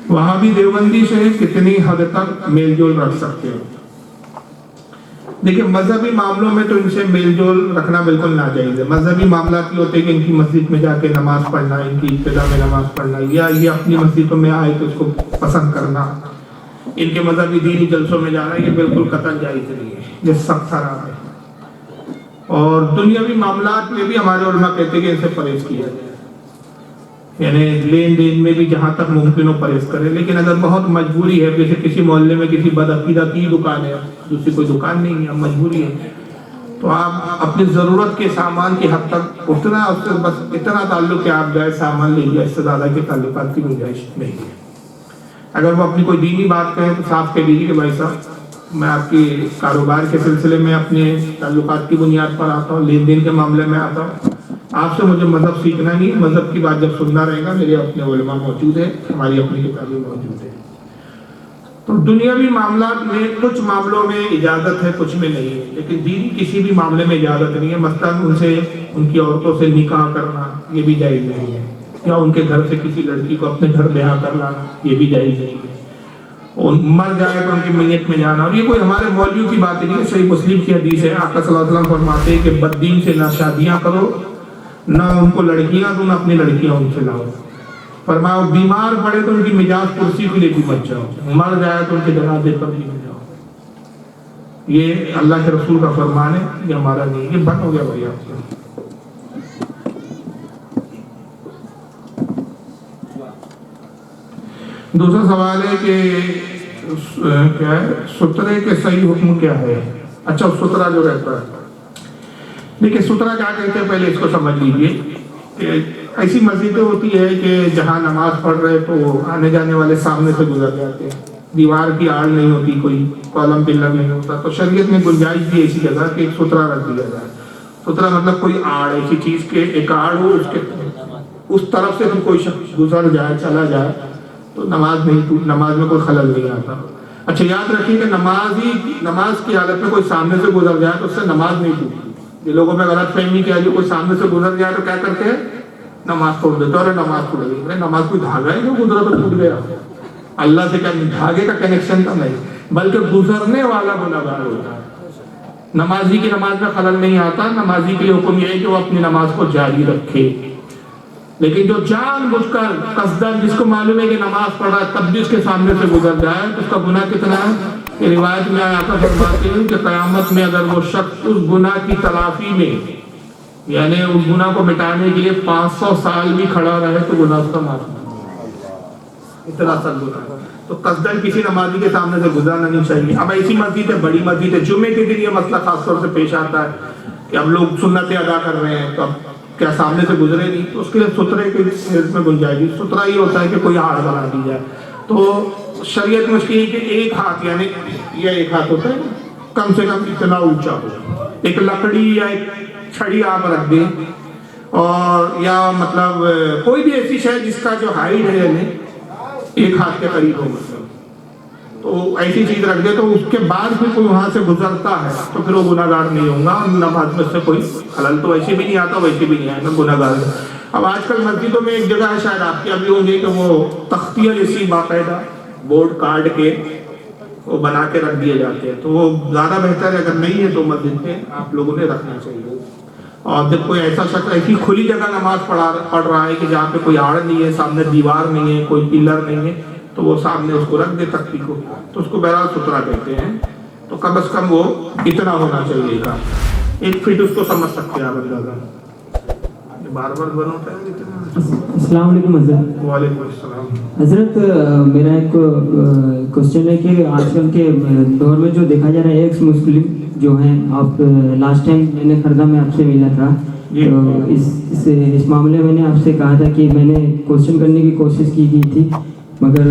वहाँ भी देवबंदी से कितनी हद तक मेल जोल रख सकते हो? देखिए, मजहबी मामलों में तो इनसे मेल जोल रखना बिल्कुल नाजायज़ है। मजहबी मामला की होते हैं कि इनकी मस्जिद में जाके नमाज पढ़ना, इनकी इब्तिदा में नमाज पढ़ना, या ये अपनी मस्जिदों में आए तो उसको पसंद करना, इनके मजहबी दीनी जलसों में जाना, ये बिल्कुल कतई जायज़ नहीं है, ये सख्त हराम है। और दुनियावी मामलात में भी हमारे उलमा कहते हैं कि इनसे परहेज किया जाए, यानी लेन देन में भी जहाँ तक मुमकिन हो परहेज करें। लेकिन अगर बहुत मजबूरी है, जैसे किसी मोहल्ले में किसी बदअकीदा की दुकान है, दूसरी कोई दुकान नहीं है, मजबूरी है, तो आप अपनी ज़रूरत के सामान की हद तक उतना, उससे बस इतना ताल्लुक कि आप गए सामान ले लिया, इससे ज़्यादा के ताल्लुकात की गुंजाइश नहीं है। अगर वो अपनी कोई दीनी बात कहें तो साफ कह दीजिए कि भाई साहब, मैं आपके कारोबार के सिलसिले में अपने ताल्लुकात की बुनियाद पर आता हूँ, लेन देन के मामले में आता हूँ, आपसे मुझे मजहब सीखना नहीं, मजहब की बात जब सुनना रहेगा, मेरे अपने उलमा मौजूद है, हमारी अपनी किताबें मौजूद है। तो दुनियावी मामलात में कुछ मामलों में इजाज़त है, कुछ में नहीं है, लेकिन दीनी किसी भी मामले में इजाज़त नहीं है। मसलन उनसे, उनकी औरतों से निकाह करना, ये भी जायज़ नहीं है, या उनके घर से किसी लड़की को अपने घर ब्याह कर लाना, ये भी जायज़ नहीं है। और मर जाए तो उनकी मैयत में जाना, और ये कोई हमारे मौलवियों की बात नहीं है, सही मुस्लिम की हदीस है, आका सल्लल्लाहु अलैहि वसल्लम फरमाते हैं कि बद्दीन से ना शादियाँ करो, ना उनको लड़कियाँ दो, ना अपनी लड़कियाँ उनसे लाओ। फरमाओ बीमार पड़े तो उनकी मिजाज कुर्सी के लिए भी मत जाओ, मर जाए तो उनके जनाजे पर भी मत जाओ। ये अल्लाह के रसूल का फरमान है, ये हमारा नहीं, ये बंद हो गया भाई आपसे। दूसरा सवाल है कि क्या है, सुतरे के सही हुक्म क्या है? अच्छा, सुतरा जो रहता है, देखिए सुतरा क्या कहते हैं, पहले इसको समझ लीजिए कि ऐसी मस्जिदें होती है कि जहाँ नमाज पढ़ रहे तो आने जाने वाले सामने से गुजर जाते हैं, दीवार की आड़ नहीं होती, कोई कॉलम पिलर नहीं होता, तो शरीयत में गुंजाइश भी ऐसी जगह कि एक सुतरा रख दिया जाए। सुतरा मतलब कोई आड़, ऐसी चीज़ के एक आड़ हो, उसके उस तरफ से तो कोई शख्स गुजर जाए, चला जाए तो नमाज नहीं, नमाज में कोई खलल नहीं आता। अच्छा, याद रखिए कि नमाज की हालत में कोई सामने से गुजर जाए तो उससे नमाज नहीं टूटती। ये लोगों में गलत फहमी क्या है, जो कोई सामने से गुजर जाए तो क्या करते हैं, नमाज तोड़ देते, और नमाज टूट गई। अरे नमाज कोई धागा है जो गुजरा तो टूट गया? अल्लाह से क्या धागे का कनेक्शन तो नहीं, बल्कि गुजरने वाला गुनहगार होता है। नमाजी की नमाज में खलल नहीं आता, नमाजी के लिए हुक्म यह है कि वो अपनी नमाज को जारी रखे। लेकिन जो जानबूझकर कसदन, जिसको मालूम है कि नमाज पढ़ा तब भी उसके सामने से गुजर जाए तो उसका गुनाह कितना है? ये रिवायत में आया था, फरमाते हैं कि क़यामत में अगर वो शख्स उस गुनाह की तलाफी में, यानी उस गुनाह को मिटाने के लिए 500 साल भी खड़ा रहे तो गुनाह उसका माफ नहीं, इतना सख्त गुनाह। तो कसदन किसी नमाजी के सामने से गुजरना नहीं चाहिए। अब ऐसी मस्जिद है, बड़ी मस्जिद है, जुमे के दिन ये मसला खासतौर से पेश आता है कि अब लोग सुन्नतें अदा कर रहे हैं, तो अब क्या सामने से गुजरे नहीं, तो उसके लिए सुतरे के में गुंजाइश। सुतरा ये होता है कि कोई हाथ बना दी जाए, तो शरीयत में उसकी एक हाथ, यानी यह एक हाथ होता है, कम से कम इतना ऊंचा हो, एक लकड़ी या एक छड़ी आप रख दें, और या मतलब कोई भी ऐसी शय जिसका जो हाइट है एक हाथ के करीब हो, मतलब तो ऐसी चीज रख दे, तो उसके बाद फिर कोई वहां से गुजरता है तो फिर वो गुनाहगार नहीं होगा, नमाज में से कोई खलल तो वैसे भी नहीं आता, वैसे भी नहीं आएगा, गुनाहगार। अब आजकल मस्जिदों में एक जगह है, शायद आपके अभी होंगे, कि वो तख्तियाँ जैसी बाकायदा बोर्ड काट के वो बना के रख दिए जाते हैं, तो वो ज़्यादा बेहतर है। अगर नहीं है तो मस्जिद में आप लोगों ने रखना चाहिए। और जब कोई ऐसा शख्स ऐसी खुली जगह नमाज पढ़ रहा है कि जहाँ पे कोई आड़ नहीं है, सामने दीवार नहीं है, कोई पिलर नहीं है, तो वो सामने उसको रख दे तख्ती को, तो उसको बहरहाल सुतरा कहते हैं। तो कम से कम वो इतना होना चाहिए का, 1 फीट उसको समझ सकते हैं आप अंदाजा। बार-बार बनता है इतना। अस्सलाम वालेकुम हज़रत। वालेकुम अस्सलाम। हज़रत, मेरा एक क्वेश्चन है कि आजकल के दौर में जो देखा जा रहा है, एक्स मुस्लिम जो हैं, आप लास्ट टाइम मैंने खरदा में आपसे मिला था, तो इस मामले में मैंने आपसे कहा था कि मैंने क्वेश्चन करने की कोशिश की थी, मगर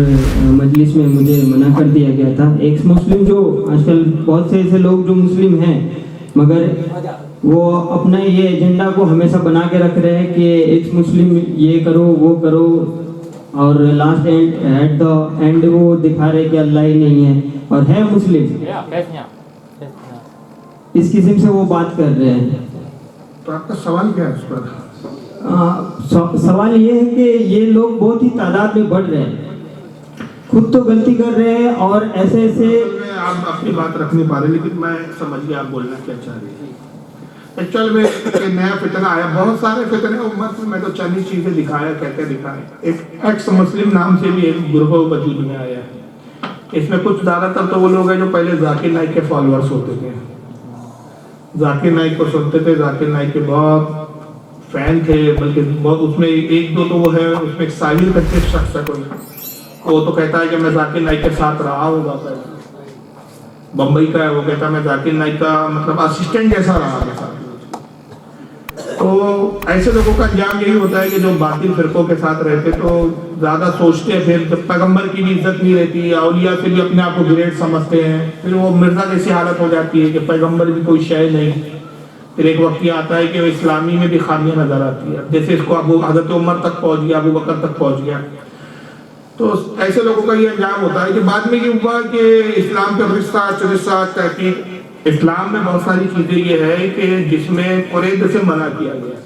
मजलिस में मुझे मना कर दिया गया था। एक्स मुस्लिम जो आजकल बहुत से ऐसे लोग जो मुस्लिम हैं, मगर वो अपना ये एजेंडा को हमेशा बना के रख रहे हैं कि एक्स मुस्लिम ये करो वो करो, और लास्ट एट द एंड वो दिखा रहे कि अल्लाह ही नहीं है और है मुस्लिम, इस किस्म से वो बात कर रहे हैं। तो आपका सवाल क्या है इस पर? सवाल ये है कि ये लोग बहुत ही तादाद में बढ़ रहे हैं। खुद तो गलती कर रहे हैं और ऐसे ऐसे में आप अपनी बात रख नहीं पा रहे, लेकिन मैं समझ गया आप बोलना क्या चाह रहे हैं। एक्चुअल में एक नया फितना आया, बहुत सारे फितने उम्मत में, मैं तो चंद चीजें दिखाया, क्या क्या दिखाया। एक एक्स मुस्लिम नाम से भी एक ग्रुप वजूद में आया है। इसमें कुछ ज्यादातर तो वो लोग हैं जो पहले जाकिर नाइक के फॉलोअर्स होते थे, जाकिर नाइक को सुनते थे, जाकिर नाइक के बहुत फैन थे, बल्कि बहुत उसमें एक दो तो वो है, उसमें एक साहिल करके शख्स है कोई, वो तो कहता है कि मैं जाकिर नाइक के साथ रहा हूँ, बम्बई का है, वो कहता है मैं जाकिर नाइक का मतलब असिस्टेंट जैसा रहा मेरे साथ। तो ऐसे लोगों का अंजाम यही होता है कि जो बातिल फिरकों के साथ रहते तो ज्यादा सोचते हैं, फिर जब पैगंबर की भी इज्जत नहीं रहती, औलिया से भी अपने आप को ग्रेट समझते हैं, फिर वो मिर्जा जैसी हालत हो जाती है कि पैगंबर भी कोई शय नहीं। फिर एक वक्त ये आता है कि इस्लामी में भी खामियां नजर आती है, जैसे इसको अबू हजरत उमर तक पहुंच गया, अबू बकर तक पहुंच गया। तो ऐसे लोगों का ये अंजाम होता है कि बाद में ये हुआ कि इस्लाम पे रिसार्च तहकीक, इस्लाम में बहुत सारी चीजें ये है कि जिसमें कुरैद से मना किया गया,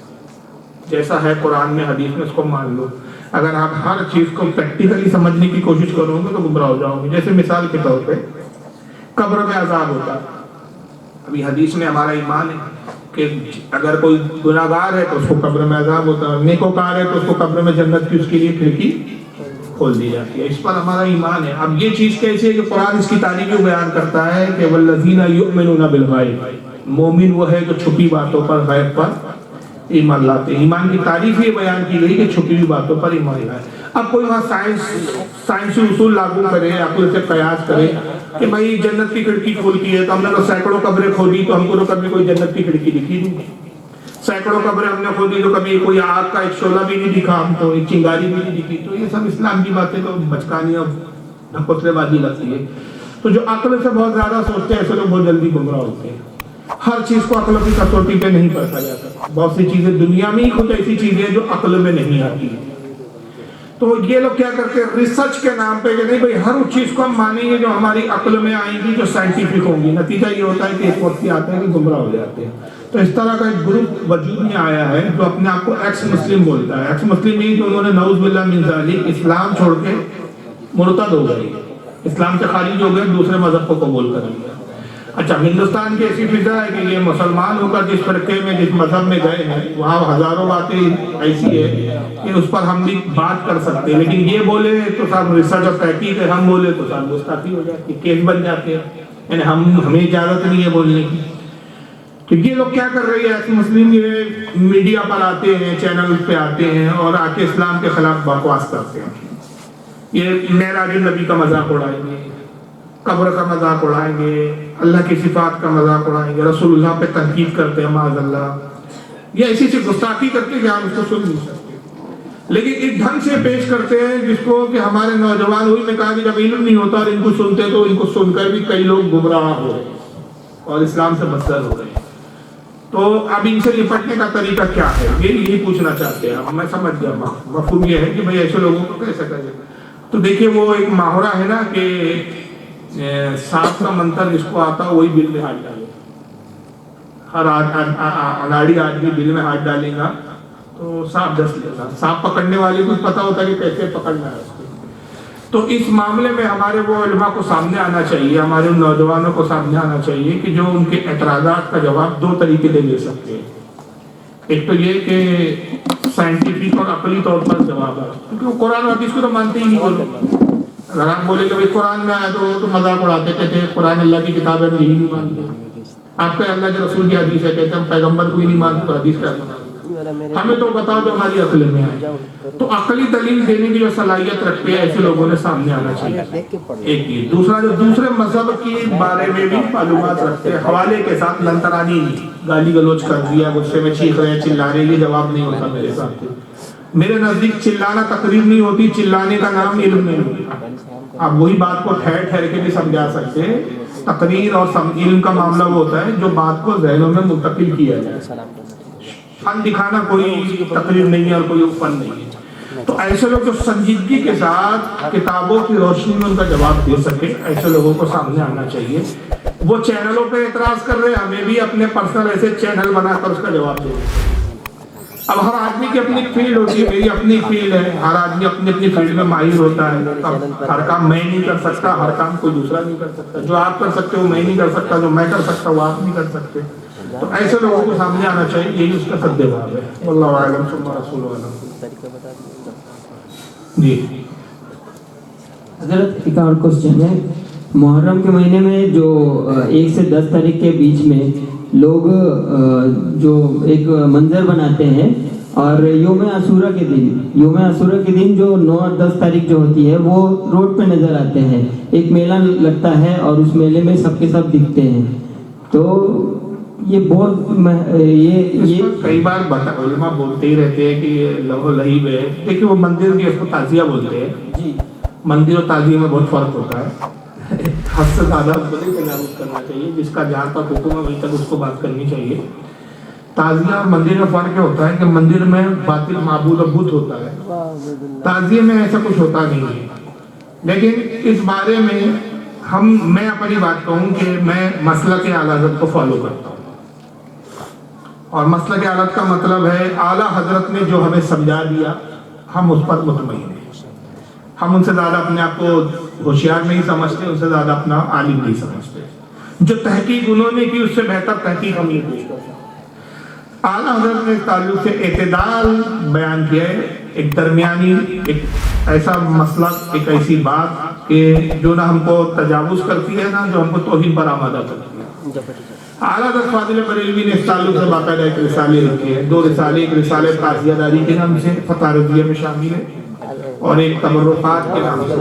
जैसा है कुरान में हदीस में, उसको मान लो। अगर आप हर चीज को प्रैक्टिकली समझने की कोशिश करोगे तो गुमराह हो जाओगे। जैसे मिसाल के तौर पे कब्र में अजाब होता है, अभी हदीस में हमारा ईमान है कि अगर कोई गुनाहगार है तो उसको कब्र में अजाब होता है, नेकोकार है तो उसको कब्र में जन्नत की उसके लिए खिड़की खोल दी जाती है। इस पर हमारा ईमान है। अब ये चीज कैसी है कि कुरान इसकी तारीफ बयान करता है कि वल्लज़ीना युमिनूना बिल गैब, मोमिन वो है जो छुपी बातों पर, गैब पर ईमान लाते हैं। ईमान की तारीफ ये बयान की गई कि छुपी हुई बातों पर ईमान लाए। अब कोई वहाँ साइंसी उसूल लागू करे, अक़ल से कयास करे कि भाई जन्नत की खिड़की खोलती है, तो हमने तो सैकड़ों कब्रें खोदी तो हमको तो कभी कोई जन्नत की खिड़की दिखी नहीं, सैकड़ों कब्रें हमने खोदी तो कभी कोई आग का एक शोला भी नहीं दिखा हमको, एक चिंगारी भी नहीं दिखी। तो ये सब इस्लाम की बातें तो बचकानी और ढकोसलेबाजी लगती है। तो जो अक्ल से बहुत ज्यादा सोचते हैं ऐसे लोग बहुत जल्दी गुमराह होते हैं। हर चीज को अक्ल की कसौटी पे नहीं परखा जा सकता। बहुत सी चीजें दुनिया में ही खुद ऐसी चीजें जो अक्ल में नहीं आती है। तो ये लोग क्या करते हैं रिसर्च के नाम पे कि नहीं भाई हर उस चीज को हम मानेंगे जो हमारी अक्ल में आएंगी, जो साइंटिफिक होंगी। नतीजा ये होता है कि एक वक्त आता है कि गुमराह हो जाते हैं। तो इस तरह का एक ग्रुप वजूद में आया है जो अपने आप को एक्स मुस्लिम बोलता है। एक्स मुस्लिम नहीं तो उन्होंने नऊज़ बिल्लाह मिन ज़ालिक इस्लाम छोड़ के मुर्तद हो गए, इस्लाम से खारिज हो गए, दूसरे मजहब को कबूल कर लिया। अच्छा, हिंदुस्तान की ऐसी फिजा है कि ये मुसलमान होकर जिस फिरके में, जिस मजहब में गए हैं, वहाँ हजारों बातें ऐसी है कि उस पर हम भी बात कर सकते हैं, लेकिन ये बोले तो साहब रिसर्च और तहकीक है, हम बोले तो साहब गुस्ताखी हो जाती है, केस बन जाते हैं, यानी हमें इजाजत नहीं है बोलने की। तो ये लोग क्या कर रही है, ऐसे मुस्लिम ये मीडिया पर आते हैं, चैनल पे आते हैं और आके इस्लाम के खिलाफ बकवास करते हैं। ये मेराज नबी का मजाक उड़ाएंगे, कब्र का मजाक उड़ाएंगे, अल्लाह की सिफात का मजाक उड़ाएंगे, रसूलुल्लाह पे तनकीद करते हैं माज़अल्लाह। ये ऐसी गुस्ताखी करते हैं कि हम उसको सुन नहीं सकते, लेकिन इस ढंग से पेश करते हैं जिसको कि हमारे नौजवान हुई में कहा कि जब इल्म नहीं होता और इनको सुनते तो इनको सुनकर भी कई लोग गुमराह हो गए और इस्लाम से बदतर हो गए। तो अब इनसे निपटने का तरीका क्या है, यही पूछना चाहते हैं। अब मैं समझ गया, मफहूम ये है कि भाई ऐसे लोगों को कैसे करें। तो देखिए वो एक मुहावरा है ना कि सांप का मंत्र जिसको आता है वही बिल में हाथ डाले। हर अनाड़ी आदमी बिल में हाथ डालेगा तो सांप डस लेगा। सांप पकड़ने वाले को पता होता है कि कैसे पकड़ना है उसको। तो इस मामले में हमारे वो उलमा को सामने आना चाहिए, हमारे उन नौजवानों को सामने आना चाहिए कि जो उनके एतराज़ात का जवाब दो तरीके से दे सकते हैं। एक तो ये कि साइंटिफिक और अकली तौर पर जवाब है, क्योंकि वो कुरान और हदीस को तो मानते ही नहीं। अगर आप बोले कि भाई कुरान में आया तो मजाक उड़ाते, कहते कुरान अल्लाह की किताब है, यही नहीं मानते। आपके अल्लाह के रसूल की हदीस है, कहते हम पैगंबर को ही नहीं मानते, तो हदीस क्या मानते? हमें तो बताओ जो हमारी अक्ल में आए। तो अकली दलील देने की जो सलाहियत रखते हैं ऐसे लोगों ने सामने आना चाहिए। एक ये दूसरा, जो दूसरे मजहब के बारे में भी मालूमात रखते हैं हवाले के साथ, लंतरानी गाली गलोच कर दिया, गुस्से में चीख रहे, चिल्ला रहे, ये जवाब नहीं होता मेरे साथ। मेरे नजदीक चिल्लाना तकरीर नहीं होती, चिल्लाने का नाम इल्म नहीं होता। आप वही बात को ठहर ठहर के भी समझा सकते हैं। तकरीर और इल्म का मामला वो होता है जो बात को ज़हनों में मुंतकिल किया जाए। फन दिखाना कोई तकरीर नहीं है और कोई फन नहीं है। तो ऐसे लोग जो संजीदगी के साथ किताबों की रोशनी में उनका जवाब दे सके, ऐसे लोगों को सामने आना चाहिए। वो चैनलों पे एतराज कर रहे हैं, हमें भी अपने पर्सनल ऐसे चैनल बनाकर उसका जवाब दें। اب ہر آدمی کی اپنی فیلڈ ہوتی ہے, میری اپنی فیلڈ ہے, ہر آدمی اپنی اپنی فیلڈ میں ماہر ہوتا ہے. اب ہر کام میں نہیں کر سکتا, ہر کام کوئی دوسرا نہیں کر سکتا. جو آپ کر سکتے ہو میں نہیں کر سکتا, جو میں کر سکتا وہ آپ نہیں کر سکتے. تو ایسے لوگوں کو سامنے آنا چاہیے, یہی اس کا سد باب ہے. واللہ اعلم ثم رسول اعلم. جی حضرت ایک اور کوشچن ہے, محرم کے مہینے میں جو 1 سے 10 تاریخ کے بیچ میں لوگ جو ایک منظر بناتے ہیں, اور یوم عاشورہ کے دن جو 9 اور 10 تاریخ جو ہوتی ہے وہ روڈ پہ نظر آتے ہیں, ایک میلہ لگتا ہے اور اس میلے میں سب کے سب دکھتے ہیں. تو یہ بہت یہ کئی بار علماء بولتے ہی رہتے ہیں کہ یہ لہو لہیب ہے. دیکھیے وہ مندر کی اس کو تعزیہ بولتے ہیں. جی, مندر اور تعزیہ میں بہت فرق ہوتا ہے. حد سے زیادہ اس کو نہیں تجاوز کرنا چاہیے. جس کا جہاں تک حکم ہے وہیں تک اس کو بات کرنی چاہیے. تعزیہ اور مندر میں فرق یہ ہوتا ہے کہ مندر میں باطل معبود و بت ہوتا ہے, تعزیہ میں ایسا کچھ ہوتا نہیں ہے. لیکن اس بارے میں میں اپنی بات کہوں کہ میں مسلک اعلیٰ حضرت کو فالو کرتا ہوں. اور مسلک اعلیٰ کا مطلب ہے اعلیٰ حضرت نے جو ہمیں سمجھا دیا ہم اس پر مطمئن ہیں. ہم ان سے زیادہ اپنے آپ کو ہوشیار نہیں سمجھتے, ان سے زیادہ اپنا عالم نہیں سمجھتے. جو تحقیق انہوں نے کی اس سے بہتر تحقیق ہم نہیں پیش کر سکتے. اعلیٰ حضرت نے اس تعلق سے اعتدال بیان کیا ہے, ایک درمیانی, ایک ایسا مسئلہ, ایک ایسی بات کہ جو نہ ہم کو تجاوز کرتی ہے نہ جو ہم کو توہین پر آمادہ کرتی ہے. اعلیٰ حضرت فاضل بریلوی نے اس تعلق سے باقاعدہ ایک رسالے لکھے ہیں, 2 رسالے. ایک رسالے تعزیہ داری کے نام سے فتح رضیہ میں شامل ہے, اور ایک تبرکات کے نام سے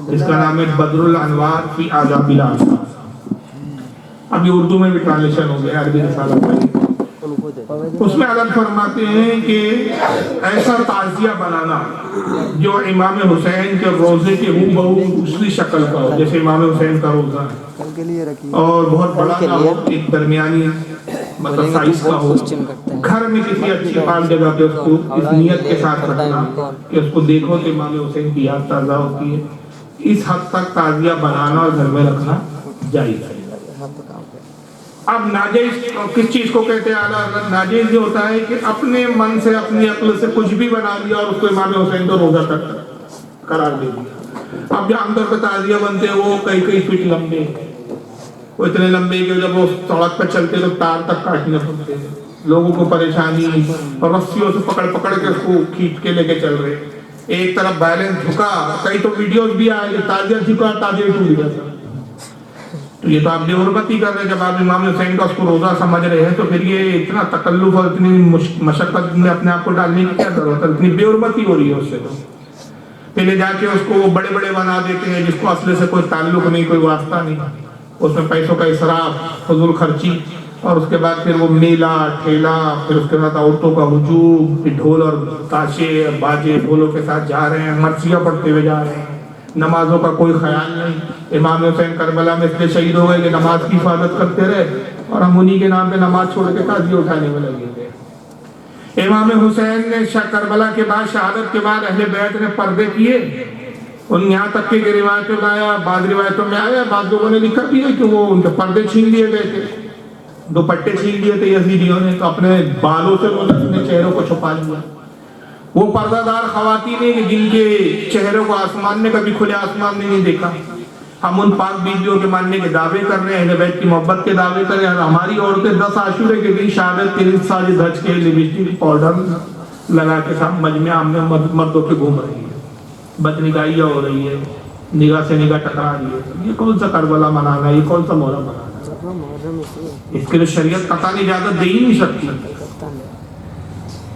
جس کا نام ہے بدر الانوار فی آداب الاعصار. ابھی اردو میں بھی ٹرانسلیشن ہو گیا, عربی رسالہ کا. اس میں حضرت فرماتے ہیں کہ ایسا تعزیہ بنانا جو امام حسین کے روزے کے بہو اسی شکل کا ہو, جیسے امام حسین کا روزہ ہے, اور بہت بڑا نہ ہو, ایک درمیانی مطلب سائز کا ہو. گھر میں کسی اچھی پاک جگہ پہ اس کو اس نیت کے ساتھ رکھنا کہ اس کو دیکھو کہ امام حسین کی یاد تازہ ہوتی ہے. اس حد تک تعزیہ بنانا اور گھر میں رکھنا جائز ہے. اب ناجائز کس چیز کو کہتے ہیں اعلیٰ حضرت؟ ناجائز یہ ہوتا ہے کہ اپنے من سے اپنی عقل سے کچھ بھی بنا دیا اور اس کو امام حسین کو روزہ تک قرار دے دیا. اب جو عام طور پہ تعزیہ بنتے ہیں وہ کئی فٹ لمبے, وہ اتنے لمبے کہ جب وہ سڑک پہ چلتے تو تار تک کاٹنے پڑتے ہیں, لوگوں کو پریشانی, اور رسیوں سے پکڑ کے اس کو کھینچ کے لے کے چل رہے. ایک طرف بیلنس جھکا, کئی تو ویڈیوز بھی آئے کہ تعزیہ جھکا تعزیہ ٹوٹ گیا. تو یہ تو آپ بے حرمتی کر رہے ہیں. جب آپ امام حسین کا اس کو روزہ سمجھ رہے ہیں تو پھر یہ اتنا تکلف اور اتنی مشقت میں اپنے آپ کو ڈالنے کی کیا ضرورت ہے؟ اتنی بے حرمتی ہو رہی ہے اس سے. تو پہلے جا کے اس کو بڑے بنا دیتے ہیں جس کو اصل سے کوئی تعلق نہیں, کوئی واسطہ نہیں, اس میں پیسوں کا اسراف, فضول خرچی, اور اس کے بعد پھر وہ میلہ ٹھیلا, پھر اس کے بعد عورتوں کا ہجوم, ڈھول اور تاشے باجے ڈھولوں کے ساتھ جا رہے ہیں, مرثیہ پڑھتے ہوئے جا رہے ہیں, نمازوں کا کوئی خیال نہیں. امام حسین کربلا میں اس لیے شہید ہو گئے کہ نماز کی حفاظت کرتے رہے, اور ہم انہی کے نام پہ نماز چھوڑ کے تعزیہ اٹھانے میں لگے تھے. امام حسین نے کربلا کے بعد, شہادت کے بعد اہل بیت نے پردے کیے. ان یہاں تک کہ روایتوں میں آیا, بعض روایتوں میں آیا, بعض لوگوں نے لکھا بھی ہے کہ وہ ان کے پردے چھین لیے گئے تھے, دوپٹے چھین لیے تھے یزیدیوں نے, تو اپنے بالوں سے انہوں نے اپنے چہروں کو چھپا لیا. وہ پردہ دار خواتین ہیں کہ جن کے چہروں کو آسمان نے کبھی کھلے آسمان نے نہیں دیکھا. ہم ان پاک بیویوں کے ماننے کے دعوے کر رہے ہیں, اہل بیت کی محبت کے دعوے کر رہے ہیں. ہماری عورتیں 10 عاشورے کے دن شہادت کے دن ساج دھج کے لپسٹک پاؤڈر لگا کے ساتھ مجمع میں مردوں کے گھوم رہی ہے, بدنگاہیاں ہو رہی ہے, نگاہ سے نگاہ ٹکرا رہی ہے. یہ کون سا کربلا منانا ہے, یہ کون سا محرم منانا ہے؟ اس کے لیے شریعت قطعی اجازت دے ہی نہیں سکتی.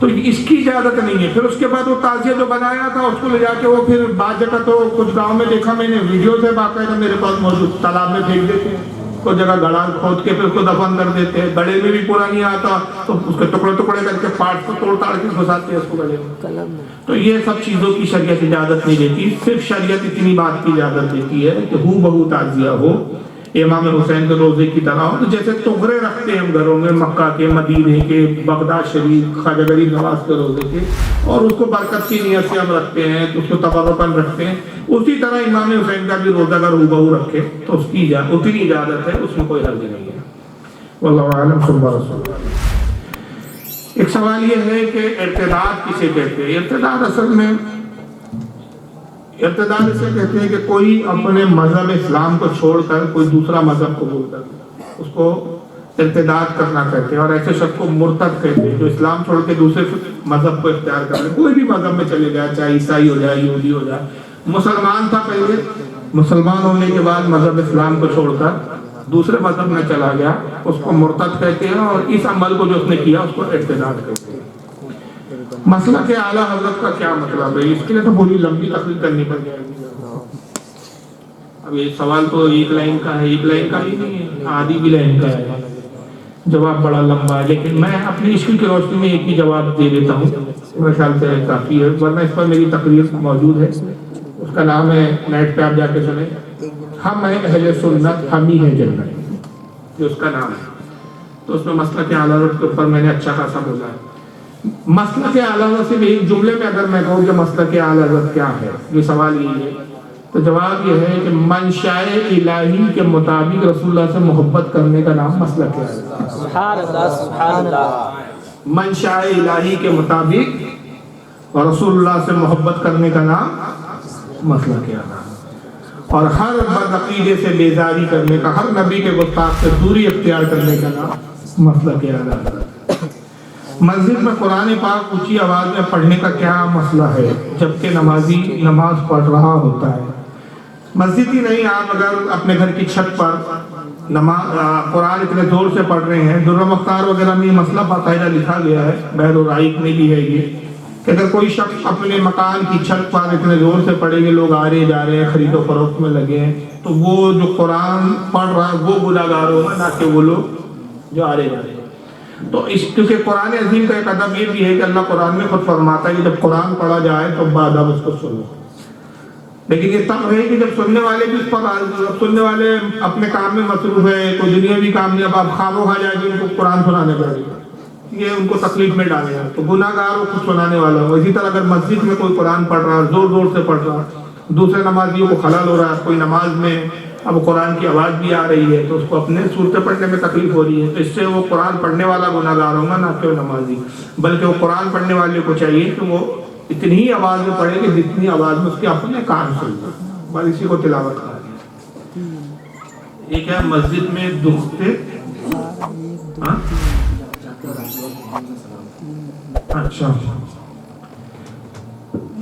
تو اس کی اجازت نہیں ہے. پھر اس کے بعد وہ تعزیہ جو بنایا تھا اس کو لے جا کے وہ پھر بعض جگہ تو کچھ گاؤں میں دیکھا میں نے, ویڈیو سے باقاعدہ میرے پاس موجود, تالاب میں پھینک دیتے ہیں, کوئی جگہ گڑھا کھود کے پھر اس کو دفن کر دیتے ہیں. گڑے میں بھی پورا نہیں آتا تو اس کے ٹکڑے کر کے پارٹ کو توڑ تاڑ کے گھساتے ہیں اس کو گلے میں. تو یہ سب چیزوں کی شریعت اجازت نہیں دیتی. صرف شریعت اتنی بات کی اجازت دیتی ہے کہ ہو بہو تعزیہ ہو امام حسین کے روزے کی طرح ہو. جیسے تغرے رکھتے ہیں ہم گھروں میں, مکہ کے, مدینے کے, بغداد شریف, خواجہ غریب نواز کے روزے کے, اور اس کو برکت کی نیت سے ہم رکھتے ہیں, اس کو تبرکاً رکھتے ہیں. اسی طرح امام حسین کا بھی روزہ اگر ہو رکھے تو اس کی اتنی اجازت ہے, اس میں کوئی حرج نہیں ہے. واللہ اعلم. ایک سوال یہ ہے کہ ارتداد کسے کہتے ہیں؟ ارتداد اصل میں ارتداد اسے کہتے ہیں کہ کوئی اپنے مذہب اسلام کو چھوڑ کر کوئی دوسرا مذہب قبول کر، اس کو ارتداد کرنا کہتے ہیں، اور ایسے شخص کو مرتد کہتے ہیں جو اسلام چھوڑ کے دوسرے مذہب کو اختیار کر لے، کوئی بھی مذہب میں چلے جائے، چاہے عیسائی ہو جائے، یہودی ہو جائے، مسلمان تھا پہلے، مسلمان ہونے کے بعد مذہب اسلام کو چھوڑ کر دوسرے مذہب میں چلا گیا، اس کو مرتد کہتے ہیں، اور اس عمل کو جو اس نے کیا اس کو ارتداد کہتے ہیں۔ مسئلہ کہ اعلیٰ حضرت کا کیا مطلب ہے، اس کے لیے تو پوری لمبی تقریر کرنی پڑ جائے گی۔ اب یہ سوال تو ایک لائن کا ہے، ایک لائن کا ہی نہیں ہے، آدھی بھی لائن کا ہے، جواب بڑا لمبا ہے، لیکن میں اپنی عشق کی روشنی میں ایک ہی جواب دے دیتا ہوں، میرے خیال سے کافی ہے، ورنہ اس پر میری تقریر موجود ہے، اس کا نام ہے، نیٹ پہ آپ جا کے سنیں، ہم ہیں اہل سنت، ہم ہی ہیں جنت، یہ اس کا نام ہے۔ تو اس میں مسئلہ کے اعلیٰ حضرت کے اوپر میں نے اچھا خاصا بولا ہے۔ مسئلہ کے اعلیٰ حضرت سے ایک جملے میں اگر میں کہوں کہ مسئلہ کے اعلیٰ حضرت کیا ہے، یہ سوال یہی ہے، تو جواب یہ ہے کہ منشاء الہی کے مطابق رسول اللہ سے محبت کرنے کا نام مسئلہ کیا ہے؟ سبحان اللہ سبحان اللہ۔ منشاء الہی کے مطابق رسول اللہ سے محبت کرنے کا نام مسئلہ کیا ہے، اور ہر بدعقیدے سے بیزاری کرنے کا، ہر نبی کے گستاخ سے دوری اختیار کرنے کا نام مسئلہ کیا ہے۔ مسجد میں قرآن پاک اونچی آواز میں پڑھنے کا کیا مسئلہ ہے جبکہ نمازی نماز پڑھ رہا ہوتا ہے؟ مسجد ہی نہیں، آپ اگر اپنے گھر کی چھت پر قرآن اتنے زور سے پڑھ رہے ہیں، درہ مختار وغیرہ میں یہ مسئلہ باقاعدہ لکھا گیا ہے، بہر الرائق میں بھی ہے یہ، کہ اگر کوئی شخص اپنے مکان کی چھت پر اتنے زور سے پڑھے گے، لوگ آ رہے جا رہے ہیں، خرید و فروخت میں لگے ہیں، تو وہ جو قرآن پڑھ رہا ہے وہ گناہگار ہوگا، نہ کہ وہ لوگ جو آ رہے جا رہے ہیں۔ تو اس کیونکہ قرآن عظیم کا ایک ادب یہ بھی ہے کہ اللہ قرآن میں خود فرماتا ہے کہ جب قرآن پڑھا جائے تو بادب اس کو سنو، لیکن یہ تب ہے کہ جب سننے والے بھی اس پر سننے والے اپنے کام میں مصروف ہے، کوئی دنیاوی کام نہیں، اب آپ خواہ جائے گی ان کو قرآن سنانے پڑے گا، یہ ان کو تکلیف میں ڈالے گا، تو گناہ گار وہ خود سنانے والا ہو۔ اسی طرح اگر مسجد میں کوئی قرآن پڑھ رہا ہے، زور زور سے پڑھ رہا ہے، دوسرے نمازیوں کو خلل ہو رہا ہے، کوئی نماز میں اب قرآن کی آواز بھی آ رہی ہے تو اس کو اپنے صورتیں پڑھنے میں تکلیف ہو رہی ہے، تو اس سے وہ قرآن پڑھنے والا گناہ گار ہوگا، نہ کہ وہ نمازی، بلکہ وہ قرآن پڑھنے والے کو چاہیے کہ وہ اتنی ہی آواز میں پڑھے کہ جتنی آواز میں اس کے اپنے کان سنتے، بس اسی کو تلاوت کہا گیا۔ ایک ہے مسجد میں دختے، اچھا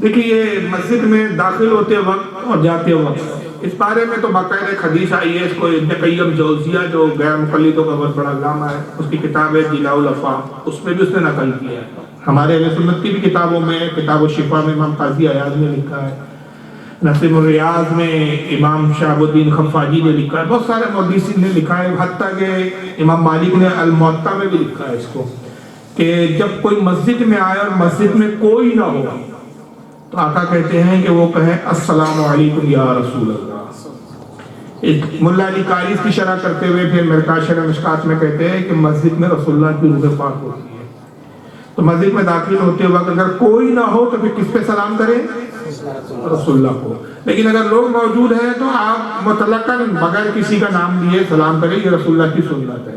دیکھیے، مسجد میں داخل ہوتے وقت اور جاتے وقت اس بارے میں تو باقاعدہ ایک حدیث آئی ہے، اس کو ابن قیم جوزیہ جو غیر مقلدوں کا بہت بڑا علامہ ہے، اس کی کتاب ہے ضیاء الافاق، اس میں بھی اس نے نقل کیا ہے۔ ہمارے اہل سنت کی بھی کتابوں میں، کتاب الشفا میں امام قاضی عیاض نے لکھا ہے، نسیم الریاض میں امام شہاب الدین خفاجی نے لکھا ہے، بہت سارے محدثین نے لکھا ہے، حتیٰ کہ امام مالک نے الموطا میں بھی لکھا ہے اس کو، کہ جب کوئی مسجد میں آئے اور مسجد میں کوئی نہ ہو تو آقا کہتے ہیں کہ وہ کہیں السلام علیکم یا رسول اللہ۔ ملا علی قاری اس کی شرح کرتے ہوئے پھر مرکات شرح مشکات میں کہتے ہیں کہ مسجد میں رسول اللہ کی روح پاک ہوتی ہے، تو مسجد میں داخل ہوتے وقت اگر کوئی نہ ہو تو پھر کس پہ سلام کریں؟ رسول اللہ کو۔ لیکن اگر لوگ موجود ہیں تو آپ مطلقاً بغیر کسی کا نام لیے سلام کریں، یہ رسول اللہ کی سنت ہے۔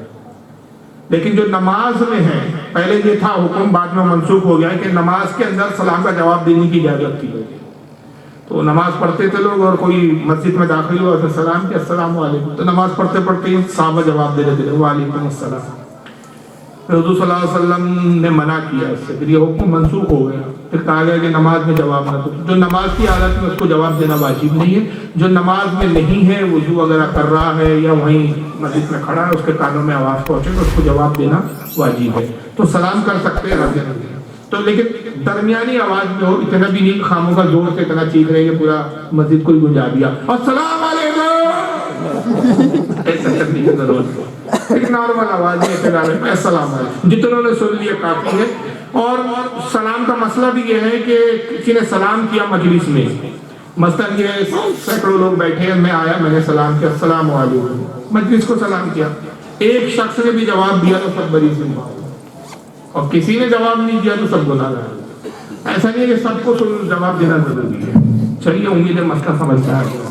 لیکن جو نماز میں ہے، پہلے یہ تھا حکم، بعد میں منسوخ ہو گیا ہے کہ نماز کے اندر سلام کا جواب دینے کی اجازت تھی، تو نماز پڑھتے تھے لوگ اور کوئی مسجد میں داخل ہوا تو سلام کیا، السلام علیکم، تو نماز پڑھتے پڑھتے ہی صحابہ جواب دے دیتے تھے وعلیکم السلام۔ حضور صلی اللہ علیہ وسلم نے منع کیا اس سے، پھر یہ حکم منسوخ ہو گیا، پھر کہا گیا کہ نماز میں جواب نہ دو، جو نماز کی حالت میں اس کو جواب دینا واجب نہیں ہے، جو نماز میں نہیں ہے، وضو وغیرہ کر رہا ہے یا وہیں مسجد میں کھڑا ہے، اس کے کانوں میں آواز پہنچے تو اس کو جواب دینا واجب ہے، تو سلام کر سکتے ہیں، تو لیکن درمیانی آواز میں ہو، اتنا بھی نہیں خاموں کا زور سے اتنا چیخ رہے کہ پورا مسجد کو ہی گنجا دیا السلام علیکم، ایسا کرنے کی ضرورت ہے، ایک نارمل آواز میں السلام علیکم، جتنوں نے سن لیا کافی ہے۔ اور سلام کا مسئلہ بھی یہ ہے کہ کسی نے سلام کیا مجلس میں، مثلاً یہ سینکڑوں لوگ بیٹھے ہیں، میں آیا، میں نے سلام کیا السلام علیکم، مجلس کو سلام کیا، ایک شخص نے بھی جواب دیا تو سب بری سی بات، اور کسی نے جواب نہیں دیا تو سب گناہ گار۔ ایسا نہیں ہے کہ سب کو جواب دینا ضروری ہے۔ چلیے، امید ہے مسئلہ سمجھ میں آ گیا۔